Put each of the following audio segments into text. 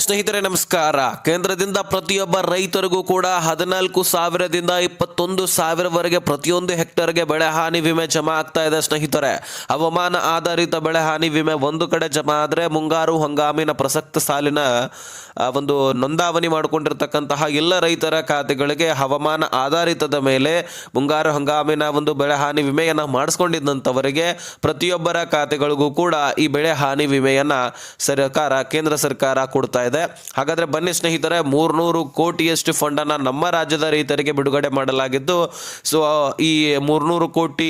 ಸ್ನೇಹಿತರೆ ನಮಸ್ಕಾರ. ಕೇಂದ್ರದಿಂದ ಪ್ರತಿಯೊಬ್ಬ ರೈತರಿಗೂ ಕೂಡ 14,000ದಿಂದ 21,000ವರೆಗೆ ಪ್ರತಿಯೊಂದು ಹೆಕ್ಟರ್ಗೆ ಬೆಳೆ ಹಾನಿ ವಿಮೆ ಜಮಾ ಆಗ್ತಾ ಇದೆ. ಸ್ನೇಹಿತರೆ, ಹವಾಮಾನ ಆಧಾರಿತ ಬೆಳೆ ಹಾನಿ ವಿಮೆ ಒಂದು ಕಡೆ ಜಮಾ ಆದರೆ ಮುಂಗಾರು ಹಂಗಾಮಿನ ಪ್ರಸಕ್ತ ಸಾಲಿನ ಒಂದು ನೋಂದಾವಣಿ ಮಾಡಿಕೊಂಡಿರ್ತಕ್ಕಂತಹ ಎಲ್ಲ ರೈತರ ಖಾತೆಗಳಿಗೆ ಹವಾಮಾನ ಆಧಾರಿತದ ಮೇಲೆ ಮುಂಗಾರು ಹಂಗಾಮಿನ ಒಂದು ಬೆಳೆ ಹಾನಿ ವಿಮೆಯನ್ನು ಮಾಡಿಸ್ಕೊಂಡಿದ್ದಂಥವರಿಗೆ ಪ್ರತಿಯೊಬ್ಬರ ಖಾತೆಗಳಿಗೂ ಕೂಡ ಈ ಬೆಳೆ ಹಾನಿ ವಿಮೆಯನ್ನು ಕೇಂದ್ರ ಸರ್ಕಾರ ಕೊಡ್ತಾ ಇದೆ. ಹಾಗಾದರೆ ಬನ್ನಿ ಸ್ನೇಹಿತರೆ, 300 ಕೋಟಿಯಷ್ಟು ಫಂಡನ್ನು ನಮ್ಮ ರಾಜ್ಯದ ರೈತರಿಗೆ ಬಿಡುಗಡೆ ಮಾಡಲಾಗಿದ್ದು, ಸೊ ಈ 300 ಕೋಟಿ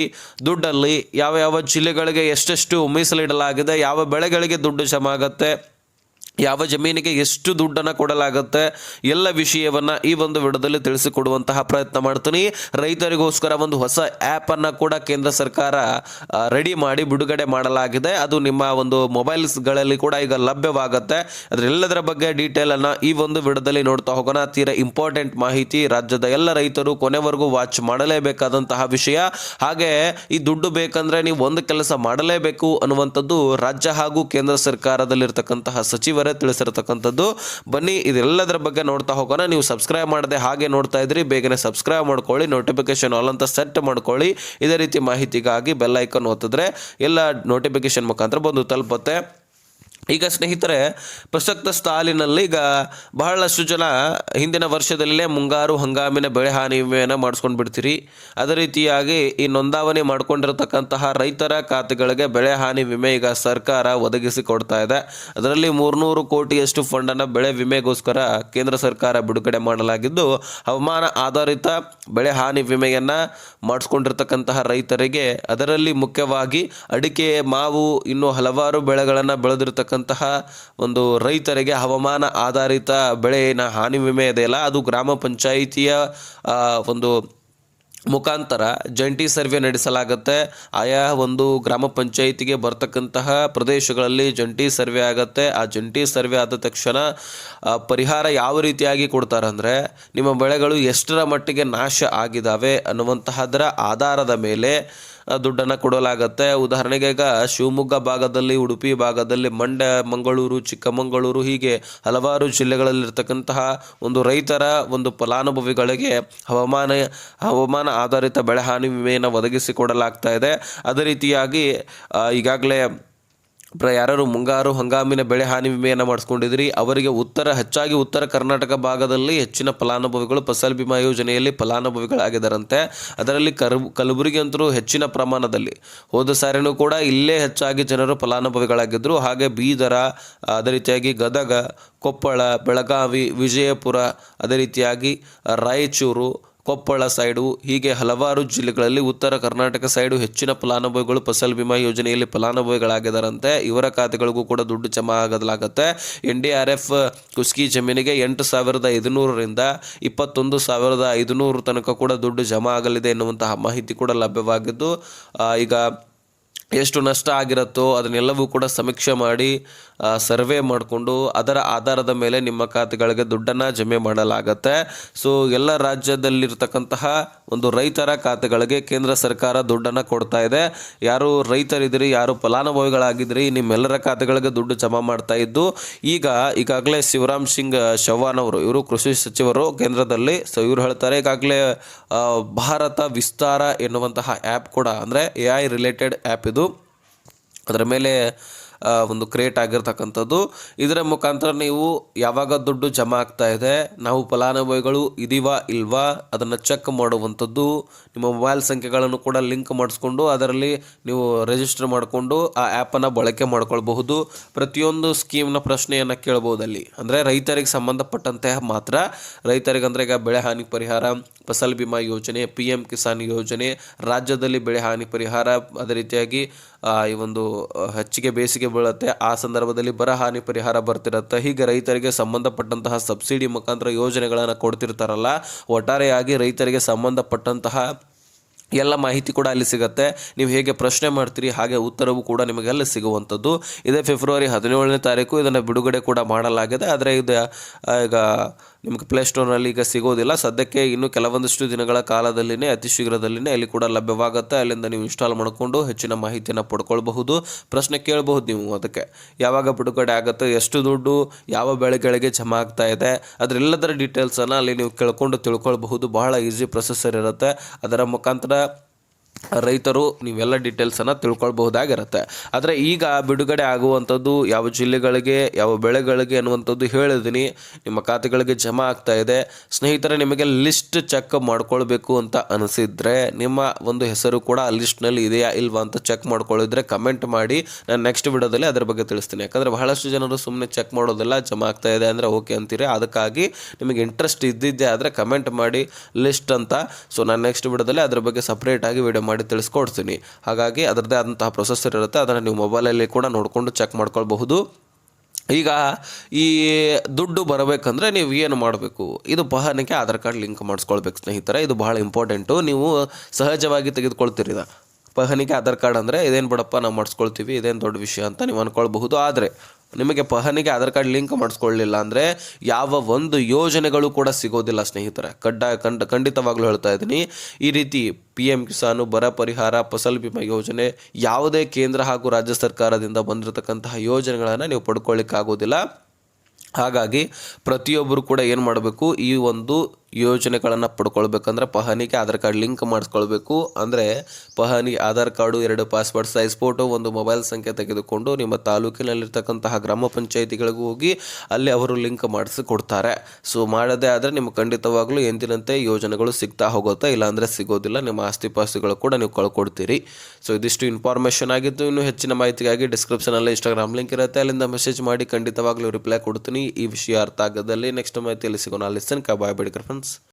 ದುಡ್ಡಲ್ಲಿ ಯಾವ ಯಾವ ಜಿಲ್ಲೆಗಳಿಗೆ ಎಷ್ಟೆಷ್ಟು ಮೀಸಲಿಡಲಾಗಿದೆ, ಯಾವ ಬೆಳೆಗಳಿಗೆ ದುಡ್ಡು ಜಮಾ ಆಗುತ್ತೆ, ಯಾವ ಜಮೀನಿಗೆ ಎಷ್ಟು ದುಡ್ಡನ್ನು ಕೊಡಲಾಗುತ್ತೆ, ಎಲ್ಲ ವಿಷಯವನ್ನು ಈ ಒಂದು ವಿಡಿಯೋದಲ್ಲಿ ತಿಳಿಸಿಕೊಡುವಂತಹ ಪ್ರಯತ್ನ ಮಾಡ್ತೀನಿ. ರೈತರಿಗೋಸ್ಕರ ಒಂದು ಹೊಸ ಆ್ಯಪನ್ನು ಕೂಡ ಕೇಂದ್ರ ಸರ್ಕಾರ ರೆಡಿ ಮಾಡಿ ಬಿಡುಗಡೆ ಮಾಡಲಾಗಿದೆ. ಅದು ನಿಮ್ಮ ಒಂದು ಮೊಬೈಲ್ಸ್ಗಳಲ್ಲಿ ಕೂಡ ಈಗ ಲಭ್ಯವಾಗುತ್ತೆ. ಅದರೆಲ್ಲದರ ಬಗ್ಗೆ ಡೀಟೇಲನ್ನು ಈ ಒಂದು ವಿಡಿಯೋದಲ್ಲಿ ನೋಡ್ತಾ ಹೋಗೋಣ. ತೀರಾ ಇಂಪಾರ್ಟೆಂಟ್ ಮಾಹಿತಿ, ರಾಜ್ಯದ ಎಲ್ಲ ರೈತರು ಕೊನೆವರೆಗೂ ವಾಚ್ ಮಾಡಲೇಬೇಕಾದಂತಹ ವಿಷಯ. ಹಾಗೆ ಈ ದುಡ್ಡು ಬೇಕಂದರೆ ನೀವು ಒಂದು ಕೆಲಸ ಮಾಡಲೇಬೇಕು ಅನ್ನುವಂಥದ್ದು ರಾಜ್ಯ ಹಾಗೂ ಕೇಂದ್ರ ಸರ್ಕಾರದಲ್ಲಿರ್ತಕ್ಕಂತಹ ಸಚಿವರು ತಿಳಿಸಿರತಕ್ಕಂಥದ್ದು. ಬನ್ನಿ ಇದೆಲ್ಲದರ ಬಗ್ಗೆ ನೋಡ್ತಾ ಹೋಗೋಣ. ನೀವು ಸಬ್ಸ್ಕ್ರೈಬ್ ಮಾಡದೆ ಹಾಗೆ ನೋಡ್ತಾ ಇದ್ರಿ, ಬೇಗನೆ ಸಬ್ಸ್ಕ್ರೈಬ್ ಮಾಡ್ಕೊಳ್ಳಿ, ನೋಟಿಫಿಕೇಶನ್ ಆಲ್ ಅಂತ ಸೆಟ್ ಮಾಡ್ಕೊಳ್ಳಿ. ಇದೇ ರೀತಿ ಮಾಹಿತಿಗಾಗಿ ಬೆಲ್ ಐಕಾನ್ ಒತ್ತಿದ್ರೆ ಎಲ್ಲ ನೋಟಿಫಿಕೇಶನ್ ಮುಖಾಂತರ ಬಂದು ತಲುಪುತ್ತೆ. ಈಗ ಸ್ನೇಹಿತರೆ, ಪ್ರಸಕ್ತ ಸಾಲಿನಲ್ಲಿ ಈಗ ಬಹಳಷ್ಟು ಜನ ಹಿಂದಿನ ವರ್ಷದಲ್ಲೇ ಮುಂಗಾರು ಹಂಗಾಮಿನ ಬೆಳೆ ಹಾನಿ ವಿಮೆಯನ್ನು ಮಾಡಿಸ್ಕೊಂಡು ಬಿಡ್ತೀರಿ. ಅದೇ ರೀತಿಯಾಗಿ ಈ ನೋಂದಾವಣಿ ಮಾಡ್ಕೊಂಡಿರತಕ್ಕಂತಹ ರೈತರ ಖಾತೆಗಳಿಗೆ ಬೆಳೆ ಹಾನಿ ವಿಮೆ ಈಗ ಸರ್ಕಾರ ಒದಗಿಸಿ ಕೊಡ್ತಾ ಇದೆ. ಅದರಲ್ಲಿ 300 ಕೋಟಿಯಷ್ಟು ಫಂಡನ್ನು ಬೆಳೆ ವಿಮೆಗೋಸ್ಕರ ಕೇಂದ್ರ ಸರ್ಕಾರ ಬಿಡುಗಡೆ ಮಾಡಲಾಗಿದ್ದು, ಹವಾಮಾನ ಆಧಾರಿತ ಬೆಳೆ ಹಾನಿ ವಿಮೆಯನ್ನು ಮಾಡಿಸ್ಕೊಂಡಿರ್ತಕ್ಕಂತಹ ರೈತರಿಗೆ, ಅದರಲ್ಲಿ ಮುಖ್ಯವಾಗಿ ಅಡಿಕೆ, ಮಾವು, ಇನ್ನೂ ಹಲವಾರು ಬೆಳೆಗಳನ್ನು ಬೆಳೆದಿರ್ತಕ್ಕಂಥ ಒಂದು ರೈತರಿಗೆ ಹವಾಮಾನ ಆಧಾರಿತ ಬೆಳೆಯ ಹಾನಿ ವಿಮೆ ಇದೆಯಲ್ಲ, ಅದು ಗ್ರಾಮ ಪಂಚಾಯಿತಿಯ ಒಂದು ಮುಖಾಂತರ ಜಂಟಿ ಸರ್ವೆ ನಡೆಸಲಾಗುತ್ತೆ. ಆಯಾ ಒಂದು ಗ್ರಾಮ ಪಂಚಾಯಿತಿಗೆ ಬರ್ತಕ್ಕಂತಹ ಪ್ರದೇಶಗಳಲ್ಲಿ ಜಂಟಿ ಸರ್ವೆ ಆಗುತ್ತೆ. ಆ ಜಂಟಿ ಸರ್ವೆ ಆದ ತಕ್ಷಣ ಪರಿಹಾರ ಯಾವ ರೀತಿಯಾಗಿ ಕೊಡ್ತಾರೆ ಅಂದರೆ, ನಿಮ್ಮ ಬೆಳೆಗಳು ಎಷ್ಟರ ಮಟ್ಟಿಗೆ ನಾಶ ಆಗಿದ್ದಾವೆ ಅನ್ನುವಂತಹದರ ಆಧಾರದ ಮೇಲೆ ದುಡ್ಡನ್ನು ಕೊಡಲಾಗುತ್ತೆ. ಉದಾಹರಣೆಗೆ ಈಗ ಶಿವಮೊಗ್ಗ ಭಾಗದಲ್ಲಿ, ಉಡುಪಿ ಭಾಗದಲ್ಲಿ, ಮಂಡ್ಯ, ಮಂಗಳೂರು, ಚಿಕ್ಕಮಗಳೂರು, ಹೀಗೆ ಹಲವಾರು ಜಿಲ್ಲೆಗಳಲ್ಲಿರ್ತಕ್ಕಂತಹ ಒಂದು ರೈತರ ಒಂದು ಫಲಾನುಭವಿಗಳಿಗೆ ಹವಾಮಾನ ಆಧಾರಿತ ಬೆಳೆ ಹಾನಿ ವಿಮೆಯನ್ನು ಒದಗಿಸಿಕೊಡಲಾಗ್ತಾ ಇದೆ. ಅದೇ ರೀತಿಯಾಗಿ ಈಗಾಗಲೇ ಯಾರು ಮುಂಗಾರು ಹಂಗಾಮಿನ ಬೆಳೆ ಹಾನಿ ವಿಮೆಯನ್ನು ಮಾಡಿಸ್ಕೊಂಡಿದ್ರಿ ಅವರಿಗೆ ಹೆಚ್ಚಾಗಿ ಉತ್ತರ ಕರ್ನಾಟಕ ಭಾಗದಲ್ಲಿ ಹೆಚ್ಚಿನ ಫಲಾನುಭವಿಗಳು ಫಸಲ್ ಬಿಮಾ ಯೋಜನೆಯಲ್ಲಿ ಫಲಾನುಭವಿಗಳಾಗಿದ್ದಾರಂತೆ. ಅದರಲ್ಲಿ ಕಲಬುರಗಿ ಅಂತರೂ ಹೆಚ್ಚಿನ ಪ್ರಮಾಣದಲ್ಲಿ, ಹೋದ ಸಾರಿನೂ ಕೂಡ ಇಲ್ಲೇ ಹೆಚ್ಚಾಗಿ ಜನರು ಫಲಾನುಭವಿಗಳಾಗಿದ್ದರು. ಹಾಗೆ ಬೀದರ, ಅದೇ ರೀತಿಯಾಗಿ ಗದಗ, ಕೊಪ್ಪಳ, ಬೆಳಗಾವಿ, ವಿಜಯಪುರ, ಅದೇ ರೀತಿಯಾಗಿ ರಾಯಚೂರು, ಕೊಪ್ಪಳ ಸೈಡು, ಹೀಗೆ ಹಲವಾರು ಜಿಲ್ಲೆಗಳಲ್ಲಿ ಉತ್ತರ ಕರ್ನಾಟಕ ಸೈಡು ಹೆಚ್ಚಿನ ಫಲಾನುಭವಿಗಳು ಫಸಲ್ ಬಿಮಾ ಯೋಜನೆಯಲ್ಲಿ ಫಲಾನುಭವಿಗಳಾಗಿದ್ದಾರಂತೆ. ಇವರ ಖಾತೆಗಳಿಗೂ ಕೂಡ ದುಡ್ಡು ಜಮಾ ಆಗಲಾಗುತ್ತೆ. NDRF ಕುಸ್ಕಿ ಜಮೀನಿಗೆ 8,500ರಿಂದ 21,500 ತನಕ ಕೂಡ ದುಡ್ಡು ಜಮಾ ಆಗಲಿದೆ ಎನ್ನುವಂತಹ ಮಾಹಿತಿ ಕೂಡ ಲಭ್ಯವಾಗಿದ್ದು, ಈಗ ಎಷ್ಟು ನಷ್ಟ ಆಗಿರುತ್ತೋ ಅದನ್ನೆಲ್ಲವೂ ಕೂಡ ಸಮೀಕ್ಷೆ ಮಾಡಿ ಸರ್ವೆ ಮಾಡಿಕೊಂಡು ಅದರ ಆಧಾರದ ಮೇಲೆ ನಿಮ್ಮ ಖಾತೆಗಳಿಗೆ ದುಡ್ಡನ್ನು ಜಮೆ ಮಾಡಲಾಗತ್ತೆ. ಸೊ ಎಲ್ಲ ರಾಜ್ಯದಲ್ಲಿರ್ತಕ್ಕಂತಹ ಒಂದು ರೈತರ ಖಾತೆಗಳಿಗೆ ಕೇಂದ್ರ ಸರ್ಕಾರ ದುಡ್ಡನ್ನು ಕೊಡ್ತಾ ಇದೆ. ಯಾರು ರೈತರಿದ್ದೀರಿ, ಯಾರು ಫಲಾನುಭವಿಗಳಾಗಿದ್ರಿ, ನಿಮ್ಮೆಲ್ಲರ ಖಾತೆಗಳಿಗೆ ದುಡ್ಡು ಜಮಾ ಮಾಡ್ತಾ ಇದ್ದು, ಈಗಾಗಲೇ ಶಿವರಾಮ್ ಸಿಂಗ್ ಚೌಹಾಣ್ ಅವರು, ಇವರು ಕೃಷಿ ಸಚಿವರು ಕೇಂದ್ರದಲ್ಲಿ. ಸೊ ಇವರು ಹೇಳ್ತಾರೆ, ಈಗಾಗಲೇ ಭಾರತ ವಿಸ್ತಾರ ಎನ್ನುವಂತಹ ಆ್ಯಪ್ ಕೂಡ, ಅಂದರೆ AI ರಿಲೇಟೆಡ್ ಆ್ಯಪ್ ಇದು, ಅದರ ಮೇಲೆ ಒಂದು ಕ್ರಿಯೇಟ್ ಆಗಿರ್ತಕ್ಕಂಥದ್ದು. ಇದರ ಮುಖಾಂತರ ನೀವು ಯಾವಾಗ ದುಡ್ಡು ಜಮಾ ಆಗ್ತಾ ಇದೆ, ನಾವು ಫಲಾನುಭವಿಗಳು ಇದೀವಾ ಇಲ್ವಾ ಅದನ್ನು ಚೆಕ್ ಮಾಡುವಂಥದ್ದು. ನಿಮ್ಮ ಮೊಬೈಲ್ ಸಂಖ್ಯೆಗಳನ್ನು ಕೂಡ ಲಿಂಕ್ ಮಾಡಿಸ್ಕೊಂಡು ಅದರಲ್ಲಿ ನೀವು ರಿಜಿಸ್ಟರ್ ಮಾಡಿಕೊಂಡು ಆ ಆ್ಯಪನ್ನು ಬಳಕೆ ಮಾಡ್ಕೊಳ್ಬಹುದು. ಪ್ರತಿಯೊಂದು ಸ್ಕೀಮ್ನ ಪ್ರಶ್ನೆಯನ್ನು ಕೇಳ್ಬೋದಲ್ಲಿ, ಅಂದರೆ ರೈತರಿಗೆ ಸಂಬಂಧಪಟ್ಟಂತೆ ಮಾತ್ರ. ರೈತರಿಗೆ ಅಂದರೆ ಈಗ ಬೆಳೆ ಹಾನಿ ಪರಿಹಾರ, ಫಸಲ್ ಬಿಮಾ ಯೋಜನೆ, PM ಕಿಸಾನ್ ಯೋಜನೆ, ರಾಜ್ಯದಲ್ಲಿ ಬೆಳೆ ಹಾನಿ ಪರಿಹಾರ, ಅದೇ ರೀತಿಯಾಗಿ ಈ ಒಂದು ಹೆಚ್ಚಿಗೆ ಬೇಸಿಗೆ ಬೀಳುತ್ತೆ, ಆ ಸಂದರ್ಭದಲ್ಲಿ ಬರ ಹಾನಿ ಪರಿಹಾರ ಬರ್ತಿರುತ್ತೆ. ಹೀಗೆ ರೈತರಿಗೆ ಸಂಬಂಧಪಟ್ಟಂತಹ ಸಬ್ಸಿಡಿ ಮುಖಾಂತರ ಯೋಜನೆಗಳನ್ನು ಕೊಡ್ತಿರ್ತಾರಲ್ಲ, ಒಟ್ಟಾರೆಯಾಗಿ ರೈತರಿಗೆ ಸಂಬಂಧಪಟ್ಟಂತಹ ಎಲ್ಲ ಮಾಹಿತಿ ಕೂಡ ಅಲ್ಲಿ ಸಿಗುತ್ತೆ. ನೀವು ಹೇಗೆ ಪ್ರಶ್ನೆ ಮಾಡ್ತೀರಿ ಹಾಗೆ ಉತ್ತರವೂ ಕೂಡ ನಿಮಗೆಲ್ಲ ಸಿಗುವಂಥದ್ದು. ಇದೇ ಫೆಬ್ರವರಿ 17ನೇ ತಾರೀಕು ಇದನ್ನು ಬಿಡುಗಡೆ ಕೂಡ ಮಾಡಲಾಗಿದೆ. ಆದರೆ ಇದು ಈಗ ನಿಮಗೆ ಪ್ಲೇಸ್ಟೋರ್ನಲ್ಲಿ ಈಗ ಸಿಗೋದಿಲ್ಲ ಸದ್ಯಕ್ಕೆ. ಇನ್ನು ಕೆಲವೊಂದಿಷ್ಟು ದಿನಗಳ ಕಾಲದಲ್ಲಿನೇ ಅತಿ ಶೀಘ್ರದಲ್ಲಿನೇ ಅಲ್ಲಿ ಕೂಡ ಲಭ್ಯವಾಗುತ್ತೆ. ಅಲ್ಲಿಂದ ನೀವು ಇನ್ಸ್ಟಾಲ್ ಮಾಡಿಕೊಂಡು ಹೆಚ್ಚಿನ ಮಾಹಿತಿಯನ್ನು ಪಡ್ಕೊಳ್ಬಹುದು. ಪ್ರಶ್ನೆ ಕೇಳಬಹುದು ನೀವು, ಅದಕ್ಕೆ ಯಾವಾಗ ಬಿಡುಗಡೆ ಆಗುತ್ತೆ, ಎಷ್ಟು ದುಡ್ಡು ಯಾವ ಬೆಳೆಗಳಿಗೆ ಜಮಾ ಆಗ್ತಾ ಇದೆ, ಅದರೆಲ್ಲದರ ಡೀಟೇಲ್ಸನ್ನು ಅಲ್ಲಿ ನೀವು ಕೇಳ್ಕೊಂಡು ತಿಳ್ಕೊಳ್ಬಹುದು. ಬಹಳ ಈಸಿ ಪ್ರೊಸೆಸರ್ ಇರುತ್ತೆ. ಅದರ ಮುಖಾಂತರ ರೈತರು ನೀವೆಲ್ಲ ಡೀಟೇಲ್ಸನ್ನು ತಿಳ್ಕೊಳ್ಬಹುದಾಗಿರುತ್ತೆ. ಆದರೆ ಈಗ ಬಿಡುಗಡೆ ಆಗುವಂಥದ್ದು ಯಾವ ಜಿಲ್ಲೆಗಳಿಗೆ ಯಾವ ಬೆಳೆಗಳಿಗೆ ಅನ್ನುವಂಥದ್ದು ಹೇಳಿದ್ದೀನಿ. ನಿಮ್ಮ ಖಾತೆಗಳಿಗೆ ಜಮಾ ಆಗ್ತಾ ಇದೆ. ಸ್ನೇಹಿತರೆ, ನಿಮಗೆ ಲಿಸ್ಟ್ ಚೆಕ್ ಮಾಡ್ಕೊಳ್ಬೇಕು ಅಂತ ಅನಿಸಿದರೆ ನಿಮ್ಮ ಒಂದು ಹೆಸರು ಕೂಡ ಆ ಲಿಸ್ಟ್ನಲ್ಲಿ ಇದೆಯಾ ಇಲ್ವಾ ಅಂತ ಚೆಕ್ ಮಾಡ್ಕೊಳ್ಳಿದ್ರೆ ಕಮೆಂಟ್ ಮಾಡಿ. ನಾನು ನೆಕ್ಸ್ಟ್ ವಿಡಿಯೋದಲ್ಲಿ ಅದರ ಬಗ್ಗೆ ತಿಳಿಸ್ತೀನಿ. ಯಾಕಂದರೆ ಬಹಳಷ್ಟು ಜನರು ಸುಮ್ಮನೆ ಚೆಕ್ ಮಾಡೋದಿಲ್ಲ, ಜಮಾ ಆಗ್ತಾ ಇದೆ ಅಂದರೆ ಓಕೆ ಅಂತೀರಿ. ಅದಕ್ಕಾಗಿ ನಿಮಗೆ ಇಂಟ್ರೆಸ್ಟ್ ಇದ್ದಿದ್ದೆ ಆದರೆ ಕಮೆಂಟ್ ಮಾಡಿ ಲಿಸ್ಟ್ ಅಂತ. ಸೊ ನಾನು ನೆಕ್ಸ್ಟ್ ವಿಡಿಯೋದಲ್ಲಿ ಅದರ ಬಗ್ಗೆ ಸಪ್ರೇಟಾಗಿ ವಿಡಿಯೋ ಮಾಡಿ ತಿಳಿಸ್ಕೊಡ್ತೀನಿ. ಹಾಗಾಗಿ ಅದರದ್ದೇ ಆದಂತಹ ಪ್ರೊಸೆಸರ್ ಇರುತ್ತೆ, ಅದನ್ನು ನೀವು ಮೊಬೈಲಲ್ಲಿ ಕೂಡ ನೋಡಿಕೊಂಡು ಚೆಕ್ ಮಾಡ್ಕೊಳ್ಬಹುದು. ಈಗ ಈ ದುಡ್ಡು ಬರಬೇಕಂದ್ರೆ ನೀವು ಏನು ಮಾಡಬೇಕು, ಇದು ಬಹನಕ್ಕೆ ಆಧಾರ್ ಕಾರ್ಡ್ ಲಿಂಕ್ ಮಾಡಿಸ್ಕೊಳ್ಬೇಕು ಸ್ನೇಹಿತರೆ. ಇದು ಬಹಳ ಇಂಪಾರ್ಟೆಂಟು. ನೀವು ಸಹಜವಾಗಿ ತೆಗೆದುಕೊಳ್ತೀರಿ ಪಹಣಿಗೆ ಆಧಾರ್ ಕಾರ್ಡ್ ಅಂದರೆ ಇದೇನು ಬಿಡಪ್ಪ ನಾವು ಮಾಡಿಸ್ಕೊಳ್ತೀವಿ, ಇದೇನು ದೊಡ್ಡ ವಿಷಯ ಅಂತ ನೀವು ಅಂದ್ಕೊಳ್ಬಹುದು. ಆದರೆ ನಿಮಗೆ ಪಹಣಿಗೆ ಆಧಾರ್ ಕಾರ್ಡ್ ಲಿಂಕ್ ಮಾಡಿಸ್ಕೊಳ್ಳಿಲ್ಲ ಅಂದರೆ ಯಾವ ಒಂದು ಯೋಜನೆಗಳು ಕೂಡ ಸಿಗೋದಿಲ್ಲ ಸ್ನೇಹಿತರೆ. ಖಂಡಿತವಾಗ್ಲೂ ಹೇಳ್ತಾ ಇದ್ದೀನಿ. ಈ ರೀತಿ PM ಕಿಸಾನು, ಬರ ಪರಿಹಾರ, ಫಸಲ್ ಬಿಮಾ ಯೋಜನೆ, ಯಾವುದೇ ಕೇಂದ್ರ ಹಾಗೂ ರಾಜ್ಯ ಸರ್ಕಾರದಿಂದ ಬಂದಿರತಕ್ಕಂತಹ ಯೋಜನೆಗಳನ್ನು ನೀವು ಪಡ್ಕೊಳ್ಳಿಕ್ಕಾಗೋದಿಲ್ಲ. ಹಾಗಾಗಿ ಪ್ರತಿಯೊಬ್ಬರು ಕೂಡ ಏನು ಮಾಡಬೇಕು, ಈ ಒಂದು ಯೋಜನೆಗಳನ್ನು ಪಡ್ಕೊಳ್ಬೇಕಂದ್ರೆ ಪಹಣಿಗೆ ಆಧಾರ್ ಕಾರ್ಡ್ ಲಿಂಕ್ ಮಾಡಿಸ್ಕೊಳ್ಬೇಕು. ಅಂದರೆ ಪಹಣಿ Aadhaar card, 2 passport size photo, ಒಂದು ಮೊಬೈಲ್ ಸಂಖ್ಯೆ ತೆಗೆದುಕೊಂಡು ನಿಮ್ಮ ತಾಲೂಕಿನಲ್ಲಿರ್ತಕ್ಕಂತಹ ಗ್ರಾಮ ಪಂಚಾಯಿತಿಗಳಿಗೂ ಹೋಗಿ ಅಲ್ಲಿ ಅವರು ಲಿಂಕ್ ಮಾಡಿಸಿ ಕೊಡ್ತಾರೆ. ಸೊ ಮಾಡದೇ ಆದರೆ ನಿಮ್ಗೆ ಖಂಡಿತವಾಗ್ಲೂ ಎಂದಿನಂತೆ ಯೋಜನೆಗಳು ಸಿಗ್ತಾ ಹೋಗುತ್ತೆ, ಇಲ್ಲಾಂದರೆ ಸಿಗೋದಿಲ್ಲ. ನಿಮ್ಮ ಆಸ್ತಿ ಪಾಸ್ತಿಗಳು ಕೂಡ ನೀವು ಕಳ್ಕೊಡ್ತೀರಿ. ಸೊ ಇದಿಷ್ಟು ಇನ್ಫಾರ್ಮೇಷನ್ ಆಗಿದ್ದು. ಇನ್ನೂ ಹೆಚ್ಚಿನ ಮಾಹಿತಿಗಾಗಿ ಡಿಸ್ಕ್ರಿಪ್ಷನಲ್ಲಿ ಇನ್ಸ್ಟಾಗ್ರಾಮ್ ಲಿಂಕ್ ಇರುತ್ತೆ, ಅಲ್ಲಿಂದ ಮೆಸೇಜ್ ಮಾಡಿ, ಖಂಡಿತವಾಗ್ಲೂ ರಿಪ್ಲೈ ಕೊಡ್ತೀನಿ. ಈ ವಿಷಯ ಅರ್ಥ ಆಗದಲ್ಲಿ ನೆಕ್ಸ್ಟ್ ಮಾಹಿತಿಯಲ್ಲಿ ಸಿಗೋಣ. ಲಿಸನ್ ಬಾಯ್ ಬೇಡಿಕರ್ ಫ್ರೆಂಡ್ಸ್.